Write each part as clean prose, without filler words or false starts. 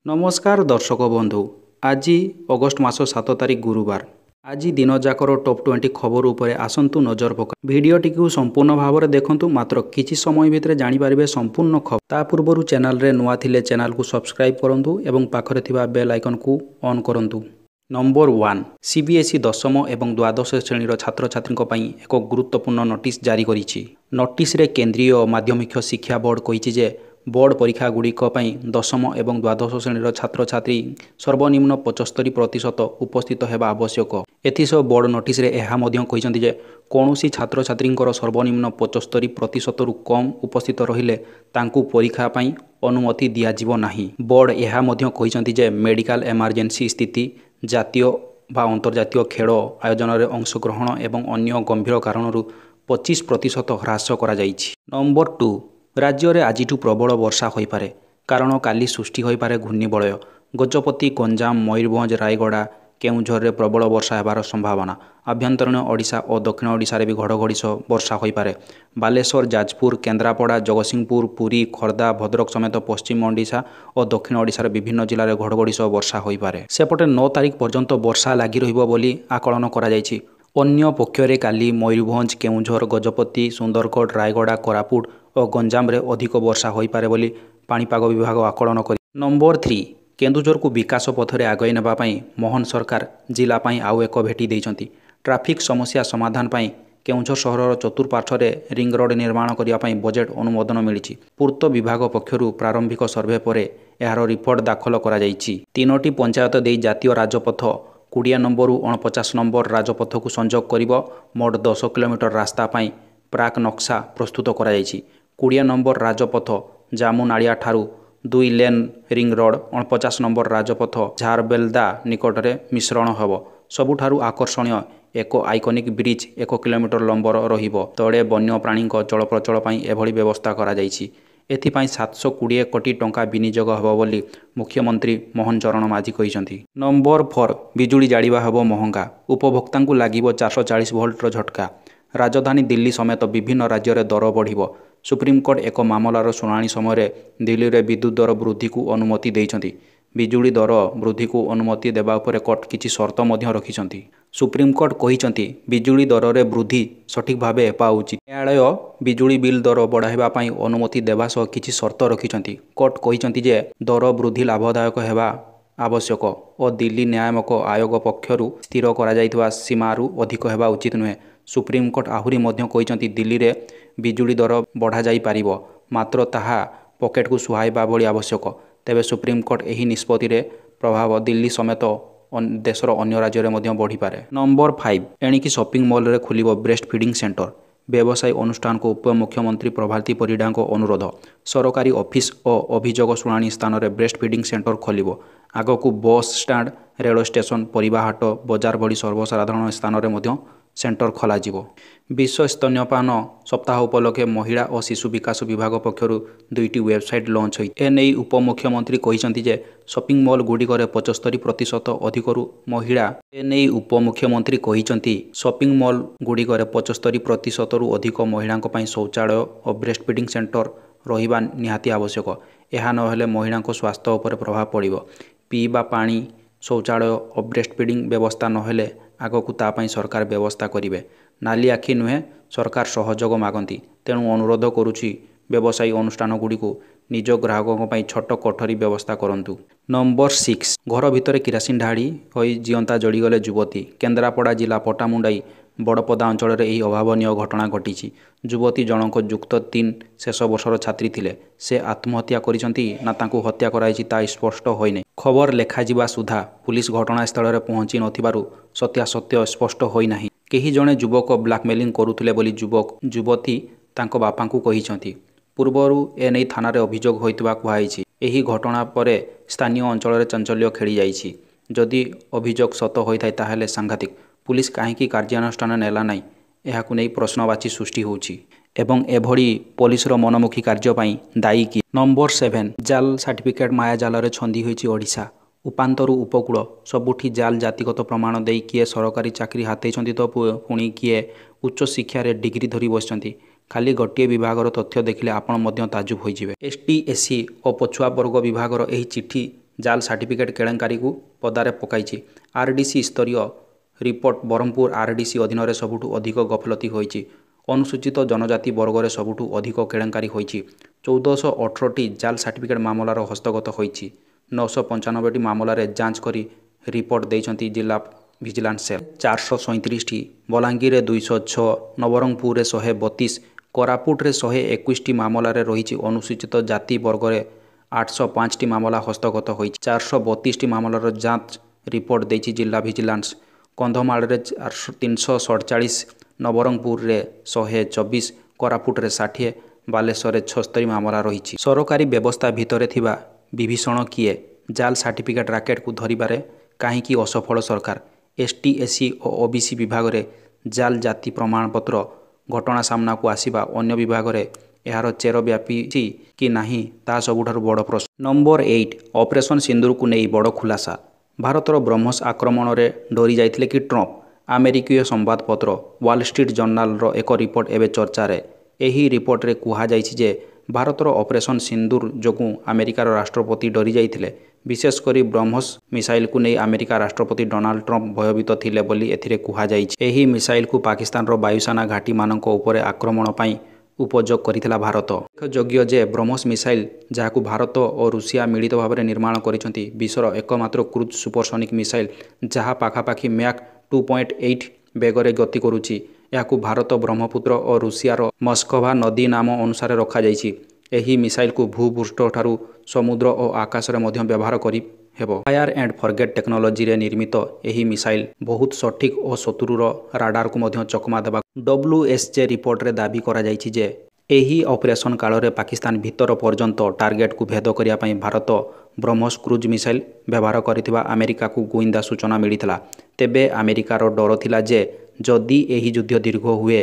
नमस्कार दर्शक बंधु आज अगस्ट मास 7 तारिख गुरुवार आज दिन जाकर टॉप 20 खबर उपरे आसंतु नजर पका भिडियोटी को संपूर्ण भाव में देखंतु मात्र किछि समय भितर जानि पारिबे संपूर्ण खबर ता पूर्वरु चैनल रे नुआ थिले चैनल को सब्सक्राइब करंतु एवं पाखरे थिबा बेल आइकन को ऑन करंतु। नंबर 1 सीबीएसई दशम एवं द्वादश श्रेणीर छात्र छात्री एक गुरुत्वपूर्ण नोटिस जारी करिछि। नोटिस रे केंद्रीय माध्यमिक शिक्षा बोर्ड कहिछि जे बोर्ड परीक्षा गुड़िक दशम एवं द्वादश श्रेणीर छात्र छात्री सर्वनिम्न 75% उपस्थित होगा आवश्यक। एथिसह बोर्ड नोटिस रे एहा मध्य कहिसंति जे कौनसी छात्र छात्रींकर सर्वनिम्न 75% रु कम उपस्थित रहिले तांकु परीक्षा पई अनुमति दियाजिबो नाही। बोर्ड एहा मध्य कहिसंति जे मेडिकल इमरजेंसी स्थिति जातीय बा अंतर्जातीय खेल आयोजन रे अंशग्रहण एवं अन्य गंभीर कारणरू 25% ह्रास करा जाइछि। नंबर 2 राज्य में आज प्रबल वर्षा हो पारे कारण काली सृष्टि हो पारे घूर्णिबलय। गजपति गंजाम मयूरभंज रायगड़ा केउझर में प्रबल वर्षा होबार संभावना। आभ्यंतरीण ओडिशा और दक्षिण ओडिशा रे भी घड़घड़ी सह वर्षा हो पारे। बालेश्वर जाजपुर केन्द्रापड़ा जगतसिंहपुर पुरी खोर्धा भद्रक समेत पश्चिम ओडिशा और दक्षिण ओडिशा रे विभिन्न जिले में घड़घड़ी सह वर्षा हो पारे। सेपटे 9 तारिख पर्यंत वर्षा लगी रहिबो बोली आकलन करा जायछि। अन्य पक्षरे काली मयूरभंज केउझर गजपति सुंदरगढ़ रायगड़ा कोरापुट और गंजाम रे अधिक वर्षा हो पारे बोली पाणीपाग विभाग आकलन कर। नंबर 3 केन्दुझर को विकास पथरे आगई नेबा पई मोहन सरकार जिला पई आउ एक भेटी देइछंती। ट्राफिक समस्या समाधान पई केउझर सहरर चतुर्पार्श्व रिंग रोड निर्माण करिया पई बजेट अनुमोदन मिलिछि। पूर्त विभाग पक्षरु प्रारंभिक सर्वे परे एहार रिपोर्ट दाखल करा जाइछि। 3टी पंचायत देई जातीय राजपथ 20 नंबर रु 49 नंबर राजपथ को संजोग करिवो। मोट 10 किलोमीटर रास्ता पई प्राक नक्शा प्रस्तुत करा जाइछि। 20 नंबर राजपथ जामुनाड़िया ठारू 2 लेन रिंग रोड 49 नंबर राजपथ झारबेलदा निकट में मिश्रण होब। सबुठारु आकर्षणीय एक आइकनिक ब्रिज 1 किलोमीटर लंबर रहिबो। तळे वन्य प्राणी चलप्रचल पई एभली व्यवस्था करा जाइछि। एथिपाई 720 कोटी टंका विनियोग होब बोली मुख्यमंत्री मोहन चरण माझी कहिसंती। नंबर 4 बिजुली जाड़िबा होब महंगा उपभोक्ता को लागिबो 440 वोल्टर झटका। राजधानी दिल्ली समेत विभिन्न राज्य में दर बढ़िबो। सुप्रीमकोर्ट एक मामलार शुणाणी समय दिल्ली में विद्युत दर वृद्धि को अनुमति देइछंती। बिजुली दर वृद्धि को अनुमति देबा उपरे कोर्ट किछि शर्त मध्य रखिछंती। सुप्रीमकोर्ट कहिछंती बिजुली दर रे वृद्धि सठिक भावे हेबा उचित। न्यायालय बिजुली बिल दर बढ़ाइबा पई अनुमति देबा सह किछि शर्त रखिछंती। कोर्ट कहिछंती जे दर वृद्धि लाभदायक हेबा आवश्यक और दिल्ली न्यायामक आयोग पक्षरु स्थिर करा जाइतबा सीमारु अधिक हेबा उचित नुहे। सुप्रीमकोर्ट आहुरी मध्य कहिछंती दिल्ली रे बिजुली दर बढ़ा जाई पारिबो मात्र ताहा पॉकेट को सुहाइबा भली आवश्यक। तेबे सुप्रीमकोर्ट एही निष्पत्ति रे प्रभाव दिल्ली समेत देशर अन्य राज्य में बढ़ी पारे। नंबर 5 एणिकी शॉपिंग मॉल रे खुलिबो ब्रेस्ट फीडिंग सेंटर। व्यवसायी अनुष्ठान को उपमुख्यमंत्री प्रभाती परिडा अनुरोध। सरकारी ऑफिस और अभियोग शुणाणी स्थान में ब्रेस्ट फीडिंग सेंटर खोलिबो। आगकू बस स्टैंड रेल स्टेशन परिबा हाट बजार भली सर्वसाधारण स्थान में सेंटर खोलाजिबो। विश्व स्तन्यपान सप्ताह उपलक्षे महिला और शिशु विकास विभाग पक्षरु 2टी वेबसाइट लॉन्च होई। एने उपमुख्यमंत्री कहिसंती जे शॉपिंग मॉल गुड़िकर 75% अधिकरु महिला एने उपमुख्यमंत्री कहिसंती शॉपिंग मॉल गुड़िकर 75% रु अधिक महिलांक पई शौचालय और ब्रेस्ट फीडिंग सेंटर रहिबा निहाती आवश्यक। एहा नहेले महिलांक स्वास्थ्य उपर प्रभाव पड़िबो। पीवा पानी शौचालय और ब्रेस्ट फीडिंग व्यवस्था नहेले आगकू तापाई सरकार व्यवस्था करिवे। नाली आखि नुहे सरकार सहयोग मागंती। तेणु अनुरोध करुछि व्यवसायी अनुष्ठान गुड़िको निज ग्राहकों पई छोट कोठरी व्यवस्था करंतु। नंबर 6 घर भितर किरासिन ढाड़ी होई जियंता जड़ीगले युवती। केन्द्रापड़ा जिला पटामुंडाई बड़पदा अंचल में यह अभावनीय घटना घटी। युवती जनक युक्त 3 शेष वर्षर छात्री थिले। से आत्महत्या करिसंती ना तांकु हत्या कराइछि ता स्पष्ट होइनै। खबर लेखाजिबा सुधा पुलिस घटनास्थल में पहुंची नथिबारु सत्यासत्य स्पष्ट होइनाही। केही जणे युवक ब्लैकमेलिंग करुथिले बोली युवती तांको बापांकु कहिसंती। पूर्वरु एनै थाना रे अभियोग होइतबा कुहाइछि। एही घटना परे स्थानीय अंचल में चांचल्य खेली जाइछि। जदि अभियोग सत होइथाय ताहेले सांघातिक। पुलिस काहेकि कार्यानुष्ठान नेला नाही एहाकु नै प्रश्नवाची सृष्टि होउछि एवं एभली पुलिसर मनमुखी कार्य पई दायी कि। नंबर 7 जाल सर्टिफिकेट माया जाल रे छंदी होइछि ओडिशा। उपांतरु उपकूल सबुठी जाल जातिगत प्रमाण देई किए सरकारी चाकरी हातेइछंती तो पुणी किए उच्च शिक्षा रे डिग्री धरी बसचंती। खाली गोटे विभागर तथ्य देखिले आपण मध्य ताजुब होइजिवे। एसटी एससी और पछुआ वर्ग विभागर एही चिठी ଜାଲ ସାର୍ଟିଫିକେଟ୍ କେଳେଙ୍କାରୀକୁ ପଦାରେ ପକାଇଛି। ଆରଡିସି ସ୍ତରୀୟ ରିପୋର୍ଟ ବ୍ରହ୍ମପୁର ଆରଡିସି ଅଧୀନରେ ସବୁଠୁ ଅଧିକ ଗଫଲତି ହୋଇଛି। ଅନୁସୂଚିତ ଜନଜାତି ବର୍ଗରେ ସବୁଠୁ ଅଧିକ କେଳେଙ୍କାରୀ ହୋଇଛି। 1418ଟି ଜାଲ ସାର୍ଟିଫିକେଟ୍ ମାମଲାର ହସ୍ତଗତ ହୋଇଛି। 995ଟି ମାମଲାରେ ଯାଞ୍ଚ କରି ରିପୋର୍ଟ ଦେଇଛନ୍ତି ଜିଲ୍ଲା ଭିଜିଲାନ୍ସ ସେଲ୍। 437ଟି, ବଲାଙ୍ଗୀରରେ 206, ନବରଙ୍ଗପୁରରେ 132, କୋରାପୁଟରେ 121ଟି ମାମଲାରେ ରହିଛି। ଅନୁସୂଚିତ ଜାତି ବର୍ଗରେ 805ଟି ମାମଲା ହସ୍ତଗତ ହୋଇଛି। 432ଟି ମାମଲାର ଯାଞ୍ଚ ରିପୋର୍ଟ ଦେଇଛି ଜିଲ୍ଲା ଭିଜିଲାନ୍ସ। କନ୍ଧମାଳରେ 347, ନବରଙ୍ଗପୁରରେ 124, କୋରାପୁଟରେ 60, ବାଲେଶ୍ୱରରେ 76 ମାମଲା ରହିଛି। ସରକାରୀ ବ୍ୟବସ୍ଥା ଭିତରେ ଥିବା ବିଭୀଷଣ କିଏ? ଜାଲ ସାର୍ଟିଫିକେଟ୍ ରାକେଟକୁ ଧରିବାରେ କାହିଁକି ଅସଫଳ ସରକାର? ଏସଟି, ଏସସି ଓ ଓବିସି ବିଭାଗରେ ଜାଲ ଜାତି ପ୍ରମାଣପତ୍ର ଘଟଣା ସାମ୍ନାକୁ ଆସିବା ଅନ୍ୟ ବିଭାଗରେ ଏହାର ଚେର ବ୍ୟାପିଛି କି ନାହିଁ ତାହା ସବୁଠାରୁ ବଡ଼ ପ୍ରଶ୍ନ। ନମ୍ବର 8, ଅପରେସନ ସିନ୍ଦୁରକୁ ନେଇ ବଡ଼ ଖୁଲାସା। ଭାରତର ବ୍ରହ୍ମୋସ ଆକ୍ରମଣରେ ଡରି ଯାଇଥିଲେ କି ଟ୍ରମ୍ପ? ଆମେରିକୀୟ ସମ୍ବାଦପତ୍ର ୱାଲ୍ ଷ୍ଟ୍ରିଟ୍ ଜର୍ଣ୍ଣାଲର ଏକ ରିପୋର୍ଟ ଏବେ ଚର୍ଚ୍ଚାରେ। ଏହି ରିପୋର୍ଟରେ କୁହାଯାଇଛି ଯେ ଭାରତର ଅପରେସନ ସିନ୍ଦୁର ଯୋଗୁଁ ଆମେରିକାର ରାଷ୍ଟ୍ରପତି ଡରି ଯାଇଥିଲେ। ବିଶେଷ କରି ବ୍ରହ୍ମୋସ ମିସାଇଲକୁ ନେଇ ଆମେରିକା ରାଷ୍ଟ୍ରପତି ଡୋନାଲ୍ଡ ଟ୍ରମ୍ପ ଭୟଭୀତ ଥିଲେ ବୋଲି ଏଥିରେ କୁହାଯାଇଛି। ଏହି ମିସାଇଲକୁ ପାକିସ୍ତାନର ବାୟୁସେନା ଘାଟିମାନଙ୍କ ଉପରେ ଆକ୍ରମଣ ପାଇଁ ଉପଯୋଗ କରିଥିଲା ଭାରତ। ଉଲ୍ଲେଖଯୋଗ୍ୟ ଯେ ବ୍ରହ୍ମୋସ ମିସାଇଲ, ଯାହାକୁ ଭାରତ ଓ ରୁଷିଆ ମିଳିତ ଭାବରେ ନିର୍ମାଣ କରିଛନ୍ତି, ବିଶ୍ୱର ଏକମାତ୍ର କ୍ରୁଜ୍ ସୁପରସୋନିକ୍ ମିସାଇଲ ଯାହା ପାଖାପାଖି ମ୍ୟାକ୍ 2.8 ବେଗରେ ଗତି କରୁଛି। ଏହାକୁ ଭାରତ ବ୍ରହ୍ମପୁତ୍ର ଓ ରୁଷିଆର ମସ୍କଭା ନଦୀ ନାମ ଅନୁସାରେ ରଖାଯାଇଛି। ଏହି ମିସାଇଲକୁ ଭୂପୃଷ୍ଠଠାରୁ ସମୁଦ୍ର ଓ ଆକାଶରେ ମଧ୍ୟ ବ୍ୟବହାର କରିହେବ। ଫାୟାର ଆଣ୍ଡ ଫରଗେଟ୍ ଟେକ୍ନୋଲୋଜିରେ ନିର୍ମିତ ଏହି ମିସାଇଲ ବହୁତ ସଠିକ୍ ଓ ଶତ୍ରୁର ରାଡାରକୁ ମଧ୍ୟ ଚକମା ଦେବାକୁ ଡବ୍ଲ୍ୟୁଏସ୍ଜେ ରିପୋର୍ଟରେ ଦାବି କରାଯାଇଛି ଯେ ଏହି ଅପରେସନ କାଳରେ ପାକିସ୍ତାନ ଭିତର ପର୍ଯ୍ୟନ୍ତ ଟାର୍ଗେଟକୁ ଭେଦ କରିବା ପାଇଁ ଭାରତ ବ୍ରହ୍ମୋସ କ୍ରୁଜ୍ ମିସାଇଲ ବ୍ୟବହାର କରିଥିବା ଆମେରିକାକୁ ଗୁଇନ୍ଦା ସୂଚନା ମିଳିଥିଲା। ତେବେ ଆମେରିକାର ଡର ଥିଲା ଯେ ଯଦି ଏହି ଯୁଦ୍ଧ ଦୀର୍ଘ ହୁଏ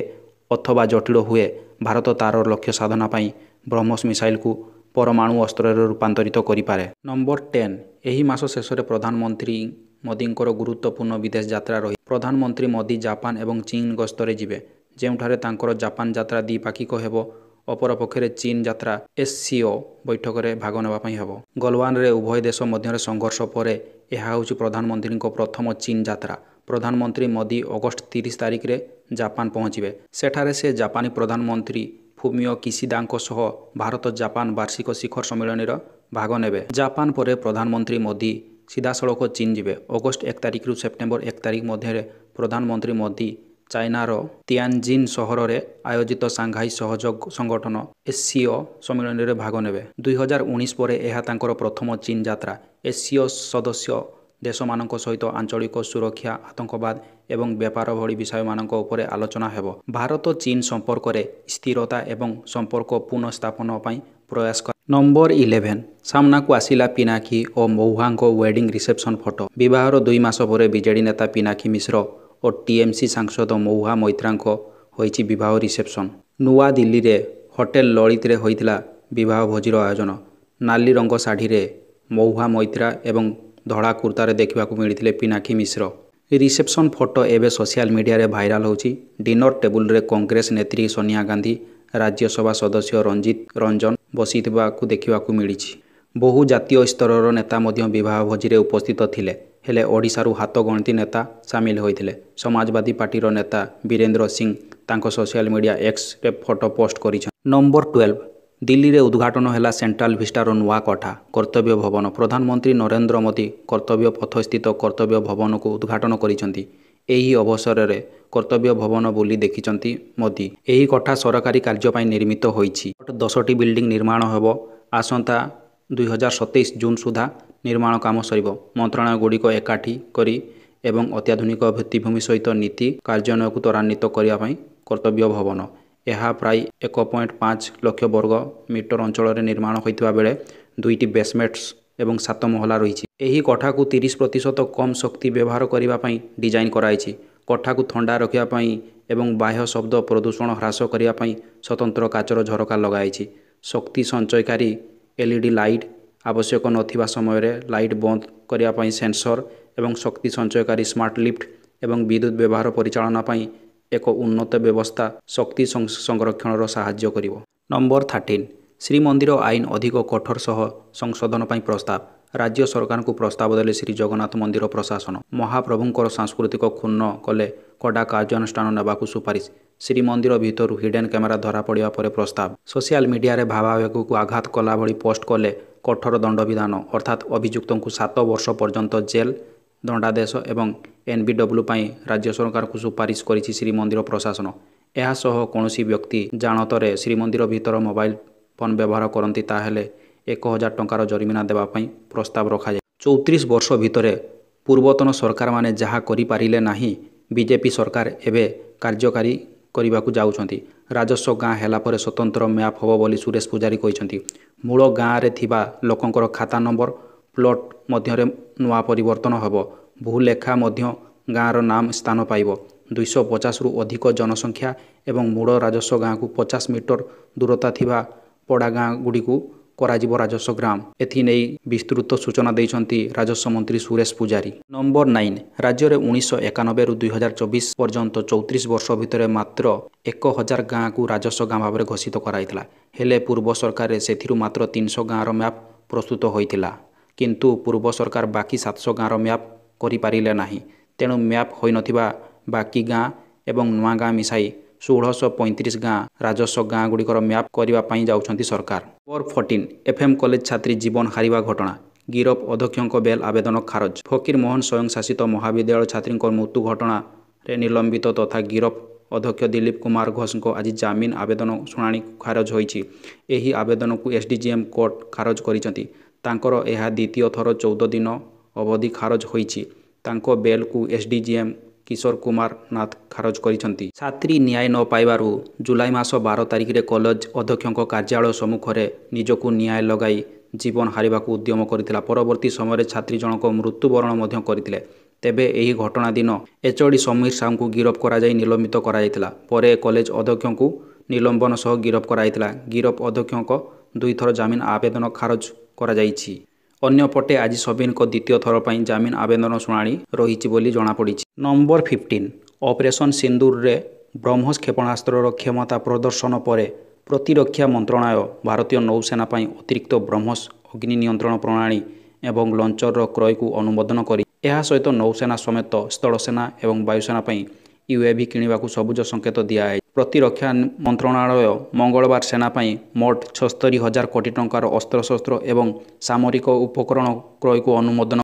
ଅଥବା ଜଟିଳ ହୁଏ, ଭାରତ ତା'ର ଲକ୍ଷ୍ୟ ସାଧନ ପାଇଁ ବ୍ରହ୍ମୋସ ମିସାଇଲକୁ ପରମାଣୁ ଅସ୍ତ୍ରରେ ରୂପାନ୍ତରିତ କରିପାରେ। ନମ୍ବର 10, ଏହି ମାସ ଶେଷରେ ପ୍ରଧାନମନ୍ତ୍ରୀ ମୋଦିଙ୍କର ଗୁରୁତ୍ୱପୂର୍ଣ୍ଣ ବିଦେଶ ଯାତ୍ରା ରହିଛି। ପ୍ରଧାନମନ୍ତ୍ରୀ ମୋଦି ଜାପାନ ଏବଂ ଚୀନ ଗସ୍ତରେ ଯିବେ, ଯେଉଁଠାରେ ତାଙ୍କର ଜାପାନ ଯାତ୍ରା ଦ୍ୱିପାକ୍ଷିକ ହେବ। ଅପରପକ୍ଷରେ ଚୀନ ଯାତ୍ରା ଏସସିଓ ବୈଠକରେ ଭାଗ ନେବା ପାଇଁ ହେବ। ଗଲୱାନରେ ଉଭୟ ଦେଶ ମଧ୍ୟରେ ସଂଘର୍ଷ ପରେ ଏହା ହେଉଛି ପ୍ରଧାନମନ୍ତ୍ରୀଙ୍କ ପ୍ରଥମ ଚୀନ ଯାତ୍ରା। ପ୍ରଧାନମନ୍ତ୍ରୀ ମୋଦି ଅଗଷ୍ଟ 30 ତାରିଖରେ ଜାପାନ ପହଞ୍ଚିବେ। ସେଠାରେ ସେ ଜାପାନୀ ପ୍ରଧାନମନ୍ତ୍ରୀ ଫୁମିଓ କିସିଦାଙ୍କ ସହ ଭାରତ ଜାପାନ ବାର୍ଷିକ ଶିଖର ସମ୍ମିଳନୀରେ ଭାଗ ନେବେ। ଜାପାନ ପରେ ପ୍ରଧାନମନ୍ତ୍ରୀ ମୋଦି ସିଧାସଳଖ ଚୀନ ଯିବେ। ଅଗଷ୍ଟ 1 ତାରିଖରୁ ସେପ୍ଟେମ୍ବର 1 ତାରିଖ ମଧ୍ୟରେ ପ୍ରଧାନମନ୍ତ୍ରୀ ମୋଦି ଚାଇନାର ତିଆନଜିନ ସହରରେ ଆୟୋଜିତ ସାଂଘାଇ ସହଯୋଗ ସଂଗଠନ ଏସସିଓ ସମ୍ମିଳନୀରେ ଭାଗ ନେବେ। 2019 ପରେ ଏହା ତାଙ୍କର ପ୍ରଥମ ଚୀନ ଯାତ୍ରା। ଏସସିଓ ସଦସ୍ୟ ଦେଶମାନଙ୍କ ସହିତ ଆଞ୍ଚଳିକ ସୁରକ୍ଷା, ଆତଙ୍କବାଦ ଏବଂ ବେପାର ଭଳି ବିଷୟମାନଙ୍କ ଉପରେ ଆଲୋଚନା ହେବ। ଭାରତ ଚୀନ ସମ୍ପର୍କରେ ସ୍ଥିରତା ଏବଂ ସମ୍ପର୍କ ପୁନଃସ୍ଥାପନ ପାଇଁ ପ୍ରୟାସ କରେ। ନମ୍ବର 11, ସାମ୍ନାକୁ ଆସିଲା ପିନାକୀ ଓ ମହୁଆଙ୍କ ୱେଡିଂ ରିସେପସନ ଫଟୋ। ବିବାହର 2 ମାସ ପରେ ବିଜେଡି ନେତା ପିନାକୀ ମିଶ୍ର ଓ ଟିଏମସି ସାଂସଦ ମହୁଆ ମୈତ୍ରାଙ୍କ ହୋଇଛି ବିବାହ ରିସେପସନ। ନୂଆଦିଲ୍ଲୀରେ ହୋଟେଲ ଲଳିତରେ ହୋଇଥିଲା ବିବାହ ଭୋଜିର ଆୟୋଜନ। ନାଲି ରଙ୍ଗ ଶାଢ଼ୀରେ ମହୁଆ ମୈତ୍ରା ଏବଂ ଧଳା କୁର୍ତ୍ତାରେ ଦେଖିବାକୁ ମିଳିଥିଲେ ପିନାକୀ ମିଶ୍ର। ରିସେପସନ ଫଟୋ ଏବେ ସୋସିଆଲ ମିଡ଼ିଆରେ ଭାଇରାଲ ହେଉଛି। ଡିନର ଟେବୁଲରେ କଂଗ୍ରେସ ନେତ୍ରୀ ସୋନିଆ ଗାନ୍ଧୀ, ରାଜ୍ୟସଭା ସଦସ୍ୟ ରଞ୍ଜିତ ରଞ୍ଜନ ବସିଥିବାକୁ ଦେଖିବାକୁ ମିଳିଛି। ବହୁ ଜାତୀୟ ସ୍ତରର ନେତା ମଧ୍ୟ ବିବାହ ଭୋଜିରେ ଉପସ୍ଥିତ ଥିଲେ, ହେଲେ ଓଡ଼ିଶାରୁ ହାତଗଣତି ନେତା ସାମିଲ ହୋଇଥିଲେ। ସମାଜବାଦୀ ପାର୍ଟିର ନେତା ବୀରେନ୍ଦ୍ର ସିଂ ତାଙ୍କ ସୋସିଆଲ ମିଡ଼ିଆ ଏକ୍ସରେ ଫଟୋ ପୋଷ୍ଟ କରିଛନ୍ତି। ନମ୍ବର 12, ଦିଲ୍ଲୀରେ ଉଦ୍ଘାଟନ ହେଲା ସେଣ୍ଟ୍ରାଲ ଭିଷ୍ଟାର ନୂଆ କୋଠା, କର୍ତ୍ତବ୍ୟ ଭବନ। ପ୍ରଧାନମନ୍ତ୍ରୀ ନରେନ୍ଦ୍ର ମୋଦି କର୍ତ୍ତବ୍ୟ ପଥସ୍ଥିତ କର୍ତ୍ତବ୍ୟ ଭବନକୁ ଉଦ୍ଘାଟନ କରିଛନ୍ତି। ଏହି ଅବସରରେ କର୍ତ୍ତବ୍ୟ ଭବନ ବୁଲି ଦେଖିଛନ୍ତି ମୋଦି। ଏହି କୋଠା ସରକାରୀ କାର୍ଯ୍ୟ ପାଇଁ ନିର୍ମିତ ହୋଇଛି। 10ଟି ବିଲ୍ଡିଂ ନିର୍ମାଣ ହେବ। ଆସନ୍ତା 2027 ଜୁନ ସୁଦ୍ଧା ନିର୍ମାଣ କାମ ସରିବ। ମନ୍ତ୍ରଣାଳୟଗୁଡ଼ିକ ଏକାଠି କରି ଏବଂ ଅତ୍ୟାଧୁନିକ ଭିତ୍ତିଭୂମି ସହିତ ନୀତି କାର୍ଯ୍ୟାନ୍ୱୟନକୁ ତ୍ୱରାନ୍ୱିତ କରିବା ପାଇଁ କର୍ତ୍ତବ୍ୟ ଭବନ। ଏହା ପ୍ରାୟ 1.5 ଲକ୍ଷ ବର୍ଗ ମିଟର ଅଞ୍ଚଳରେ ନିର୍ମାଣ ହୋଇଥିବା ବେଳେ 2ଟି ବେସମେଣ୍ଟସ୍ ଏବଂ 7 ମହଲା ରହିଛି। ଏହି କୋଠାକୁ 30% କମ୍ ଶକ୍ତି ବ୍ୟବହାର କରିବା ପାଇଁ ଡିଜାଇନ କରାଯାଇଛି। କୋଠାକୁ ଥଣ୍ଡା ରଖିବା ପାଇଁ ଏବଂ ବାହ୍ୟ ଶବ୍ଦ ପ୍ରଦୂଷଣ ହ୍ରାସ କରିବା ପାଇଁ ସ୍ୱତନ୍ତ୍ର କାଚର ଝରକା ଲଗାଯାଇଛି। ଶକ୍ତି ସଞ୍ଚୟକାରୀ ଏଲଇଡି ଲାଇଟ୍, ଆବଶ୍ୟକ ନଥିବା ସମୟରେ ଲାଇଟ୍ ବନ୍ଦ କରିବା ପାଇଁ ସେନ୍ସର ଏବଂ ଶକ୍ତି ସଞ୍ଚୟକାରୀ ସ୍ମାର୍ଟ ଲିଫ୍ଟ ଏବଂ ବିଦ୍ୟୁତ୍ ବ୍ୟବହାର ପରିଚାଳନା ପାଇଁ ଏକ ଉନ୍ନତ ବ୍ୟବସ୍ଥା ଶକ୍ତି ସଂରକ୍ଷଣରେ ସାହାଯ୍ୟ କରିବ। ନମ୍ବର 13, ଶ୍ରୀମନ୍ଦିର ଆଇନ ଅଧିକ କଠୋର ସହ ସଂଶୋଧନ ପାଇଁ ପ୍ରସ୍ତାବ। ରାଜ୍ୟ ସରକାରଙ୍କୁ ପ୍ରସ୍ତାବ ଦେଲେ ଶ୍ରୀ ଜଗନ୍ନାଥ ମନ୍ଦିର ପ୍ରଶାସନ। ମହାପ୍ରଭୁଙ୍କର ସାଂସ୍କୃତିକ କ୍ଷୁଣ୍ଣ କଲେ କଡ଼ା କାର୍ଯ୍ୟାନୁଷ୍ଠାନ ନେବାକୁ ସୁପାରିଶ। ଶ୍ରୀମନ୍ଦିର ଭିତରୁ ହିଡେନ୍ କ୍ୟାମେରା ଧରାପଡ଼ିବା ପରେ ପ୍ରସ୍ତାବ। ସୋସିଆଲ ମିଡିଆରେ ଭାବାବେଗକୁ ଆଘାତ କଲା ଭଳି ପୋଷ୍ଟ କଲେ କଠୋର ଦଣ୍ଡବିଧାନ ଅର୍ଥାତ୍ ଅଭିଯୁକ୍ତଙ୍କୁ 7 ବର୍ଷ ପର୍ଯ୍ୟନ୍ତ ଜେଲ୍ ଦଣ୍ଡାଦେଶ ଏବଂ NBW ପାଇଁ ରାଜ୍ୟ ସରକାରଙ୍କୁ ସୁପାରିଶ କରିଛି ଶ୍ରୀମନ୍ଦିର ପ୍ରଶାସନ। ଏହାସହ କୌଣସି ବ୍ୟକ୍ତି ଜାଣତରେ ଶ୍ରୀମନ୍ଦିର ଭିତର ମୋବାଇଲ ଫୋନ୍ ବ୍ୟବହାର କରନ୍ତି ତାହେଲେ 1000 ଟଙ୍କାର ଜରିମାନା ଦେବା ପାଇଁ ପ୍ରସ୍ତାବ ରଖାଯାଇଛି। 34 ବର୍ଷ ଭିତରେ ପୂର୍ବତନ ସରକାରମାନେ ଯାହା କରିପାରିଲେ ନାହିଁ ବିଜେପି ସରକାର ଏବେ କାର୍ଯ୍ୟକାରୀ କରିବାକୁ ଯାଉଛନ୍ତି। ରାଜସ୍ୱ ଗାଁ ହେଲା ପରେ ସ୍ୱତନ୍ତ୍ର ମ୍ୟାପ୍ ହେବ ବୋଲି ସୁରେଶ ପୂଜାରୀ କହିଛନ୍ତି। ମୂଳ ଗାଁରେ ଥିବା ଲୋକଙ୍କର ଖାତା ନମ୍ବର ପ୍ଲଟ୍ ମଧ୍ୟରେ ନୂଆ ପରିବର୍ତ୍ତନ ହେବ। ଭୂଲେଖା ମଧ୍ୟ ଗାଁର ନାମ ସ୍ଥାନ ପାଇବ। 250ରୁ ଅଧିକ ଜନସଂଖ୍ୟା ଏବଂ ମୂଳ ରାଜସ୍ୱ ଗାଁକୁ 50 ମିଟର ଦୂରତା ଥିବା ପଡ଼ା ଗାଁଗୁଡ଼ିକୁ କରାଯିବ ରାଜସ୍ୱ ଗ୍ରାମ। ଏଥିନେଇ ବିସ୍ତୃତ ସୂଚନା ଦେଇଛନ୍ତି ରାଜସ୍ୱ ମନ୍ତ୍ରୀ ସୁରେଶ ପୂଜାରୀ। ନମ୍ବର 9 ରାଜ୍ୟରେ 1991ରୁ 2024 ପର୍ଯ୍ୟନ୍ତ 34 ବର୍ଷ ଭିତରେ ମାତ୍ର 1000 ଗାଁକୁ ରାଜସ୍ୱ ଗାଁ ଭାବରେ ଘୋଷିତ କରାଯାଇଥିଲା। ହେଲେ ପୂର୍ବ ସରକାରରେ ସେଥିରୁ ମାତ୍ର 300 ଗାଁର ମ୍ୟାପ୍ ପ୍ରସ୍ତୁତ ହୋଇଥିଲା। କିନ୍ତୁ ପୂର୍ବ ସରକାର ବାକି 700 ଗାଁର ମ୍ୟାପ୍ କରିପାରିଲେ ନାହିଁ। ତେଣୁ ମ୍ୟାପ୍ ହୋଇନଥିବା ବାକି ଗାଁ ଏବଂ ନୂଆ ଗାଁ ମିଶାଇ 1635 ଗାଁ ରାଜସ୍ୱ ଗାଁଗୁଡ଼ିକର ମ୍ୟାପ୍ କରିବା ପାଇଁ ଯାଉଛନ୍ତି ସରକାର। ନମ୍ବର 14 FM କଲେଜ ଛାତ୍ରୀ ଜୀବନ ହାରିବା ଘଟଣା। ଗିରଫ ଅଧ୍ୟକ୍ଷଙ୍କ ବେଲ୍ ଆବେଦନ ଖାରଜ। ଫକୀରମୋହନ ସ୍ୱୟଂଶାସିତ ମହାବିଦ୍ୟାଳୟ ଛାତ୍ରୀଙ୍କ ମୃତ୍ୟୁ ଘଟଣାରେ ନିଲମ୍ବିତ ତଥା ଗିରଫ ଅଧ୍ୟକ୍ଷ ଦିଲ୍ଲୀପ କୁମାର ଘୋଷଙ୍କ ଆଜି ଜାମିନ ଆବେଦନ ଶୁଣାଣି ଖାରଜ ହୋଇଛି। ଏହି ଆବେଦନକୁ SDJM କୋର୍ଟ ଖାରଜ କରିଛନ୍ତି। ତାଙ୍କର ଏହା ଦ୍ୱିତୀୟ ଥର 14 ଦିନ ଅବଧି ଖାରଜ ହୋଇଛି। ତାଙ୍କ ବେଲ୍କୁ SDJM କିଶୋର କୁମାର ନାଥ ଖାରଜ କରିଛନ୍ତି। ଛାତ୍ରୀ ନ୍ୟାୟ ନ ପାଇବାରୁ ଜୁଲାଇ ମାସ 12 ତାରିଖରେ କଲେଜ ଅଧ୍ୟକ୍ଷଙ୍କ କାର୍ଯ୍ୟାଳୟ ସମ୍ମୁଖରେ ନିଜକୁ ନ୍ୟାୟ ଲଗାଇ ଜୀବନ ହାରିବାକୁ ଉଦ୍ୟମ କରିଥିଲା। ପରବର୍ତ୍ତୀ ସମୟରେ ଛାତ୍ରୀ ଜଣକ ମୃତ୍ୟୁବରଣ ମଧ୍ୟ କରିଥିଲେ। ତେବେ ଏହି ଘଟଣା ଦିନ HOD ସମୀର ସାହୁଙ୍କୁ ଗିରଫ କରାଯାଇ ନିଲମ୍ବିତ କରାଯାଇଥିଲା। ପରେ କଲେଜ ଅଧ୍ୟକ୍ଷଙ୍କୁ ନିଲମ୍ବନ ସହ ଗିରଫ କରାଯାଇଥିଲା। ଗିରଫ ଅଧ୍ୟକ୍ଷଙ୍କ 2 ଥର ଜାମିନ ଆବେଦନ ଖାରଜ କରାଯାଇଛି। ଅନ୍ୟପଟେ ଆଜି ସବିନଙ୍କ ଦ୍ୱିତୀୟ ଥର ପାଇଁ ଜାମିନ ଆବେଦନ ଶୁଣାଣି ରହିଛି ବୋଲି ଜଣାପଡ଼ିଛି। ନମ୍ବର 15 ଅପରେସନ୍ ସିନ୍ଦୁରରେ ବ୍ରହ୍ମୋସ କ୍ଷେପଣାସ୍ତ୍ରର କ୍ଷମତା ପ୍ରଦର୍ଶନ ପରେ ପ୍ରତିରକ୍ଷା ମନ୍ତ୍ରଣାଳୟ ଭାରତୀୟ ନୌସେନା ପାଇଁ ଅତିରିକ୍ତ ବ୍ରହ୍ମୋସ ଅଗ୍ନି ନିୟନ୍ତ୍ରଣ ପ୍ରଣାଳୀ ଏବଂ ଲଞ୍ଚରର କ୍ରୟକୁ ଅନୁମୋଦନ କରି ଏହା ସହିତ ନୌସେନା ସମେତ ସ୍ଥଳସେନା ଏବଂ ବାୟୁସେନା ପାଇଁ UAV କିଣିବାକୁ ସବୁଜ ସଂକେତ ଦିଆଯାଇଛି। ପ୍ରତିରକ୍ଷା ମନ୍ତ୍ରଣାଳୟ ମଙ୍ଗଳବାର ସେନା ପାଇଁ ମୋଟ 76,000 କୋଟି ଟଙ୍କାର ଅସ୍ତ୍ରଶସ୍ତ୍ର ଏବଂ ସାମରିକ ଉପକରଣ କ୍ରୟକୁ ଅନୁମୋଦନ